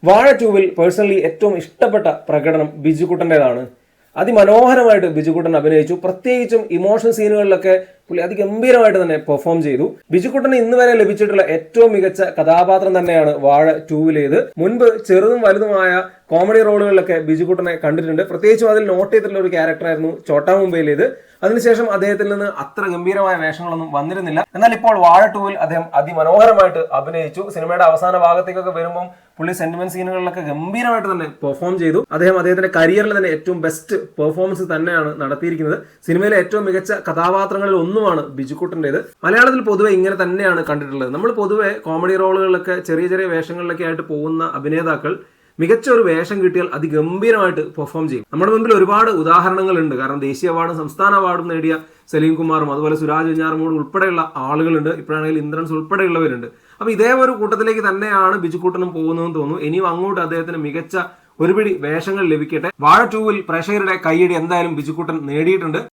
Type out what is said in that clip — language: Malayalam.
വാഴ 2-വിൽ പേഴ്സണലി ഏറ്റവും ഇഷ്ടപ്പെട്ട പ്രകടനം ബിജുക്കുട്ടൻ്റെതാണ്. അതിമനോഹരമായിട്ട് ബിജുക്കുട്ടൻ അഭിനയിച്ചു. പ്രത്യേകിച്ചും ഇമോഷണൽ സീനുകളിലൊക്കെ പുള്ളി അതിഗംഭീരമായിട്ട് തന്നെ പെർഫോം ചെയ്തു. ബിജുക്കുട്ടന് ഇന്ന് വരെ ലഭിച്ചിട്ടുള്ള ഏറ്റവും മികച്ച കഥാപാത്രം തന്നെയാണ് വാഴ 2-വിലേത്. മുൻപ് ചെറുതും വലുതുമായ കോമഡി റോളുകളിലൊക്കെ ബിജുക്കുട്ടനെ കണ്ടിട്ടുണ്ട്. പ്രത്യേകിച്ചും അതിൽ നോട്ട് ചെയ്തിട്ടുള്ള ഒരു ക്യാരക്ടറായിരുന്നു ചോട്ടാ മുംബൈയിലേത്. അതിനുശേഷം അദ്ദേഹത്തിൽ നിന്ന് അത്ര ഗംഭീരമായ വേഷങ്ങളൊന്നും വന്നിരുന്നില്ല. എന്നാൽ ഇപ്പോൾ വാഴ 2-വിൽ അദ്ദേഹം അതിമനോഹരമായിട്ട് അഭിനയിച്ചു. സിനിമയുടെ അവസാന ഭാഗത്തേക്കൊക്കെ വരുമ്പോൾ പുള്ളി സെന്റിമെന്റ് സീനുകളിലൊക്കെ ഗംഭീരമായിട്ട് തന്നെ പെർഫോം ചെയ്തു. അദ്ദേഹത്തിന്റെ കരിയറിൽ തന്നെ ഏറ്റവും ബെസ്റ്റ് പെർഫോമൻസ് തന്നെയാണ് നടത്തിയിരിക്കുന്നത്. സിനിമയിലെ ഏറ്റവും മികച്ച കഥാപാത്രങ്ങളിൽ ഒന്നുമാണ് ബിജുക്കുട്ടൻ്റെത്. മലയാളത്തിൽ പൊതുവെ ഇങ്ങനെ തന്നെയാണ് കണ്ടിട്ടുള്ളത്. നമ്മൾ പൊതുവെ കോമഡി റോളുകളിലൊക്കെ ചെറിയ ചെറിയ വേഷങ്ങളിലൊക്കെ ആയിട്ട് പോകുന്ന അഭിനേതാക്കൾ മികച്ച ഒരു വേഷം കിട്ടിയാൽ അതിഗംഭീരമായിട്ട് പെർഫോം ചെയ്യും. നമ്മുടെ മുമ്പിൽ ഒരുപാട് ഉദാഹരണങ്ങളുണ്ട്. കാരണം ദേശീയ അവാർഡും സംസ്ഥാന അവാർഡും നേടിയ സലീം കുമാറും അതുപോലെ സുരാജ് വെഞ്ഞാറമൂട് ഉൾപ്പെടെയുള്ള ആളുകളുണ്ട്. ഇപ്പോഴാണെങ്കിൽ ഇന്ദ്രൻസ് ഉൾപ്പെടെയുള്ളവരുണ്ട്. അപ്പൊ ഇതേ ഒരു കൂട്ടത്തിലേക്ക് തന്നെയാണ് ബിജുക്കുട്ടനും പോകുന്നതെന്ന് തോന്നുന്നു. ഇനിയും അങ്ങോട്ട് അദ്ദേഹത്തിന് മികച്ച ഒരുപിടി വേഷങ്ങൾ ലഭിക്കട്ടെ. വാഴ 2-വിൽ പ്രേക്ഷകരുടെ കയ്യടി എന്തായാലും ബിജുക്കുട്ടൻ നേടിയിട്ടുണ്ട്.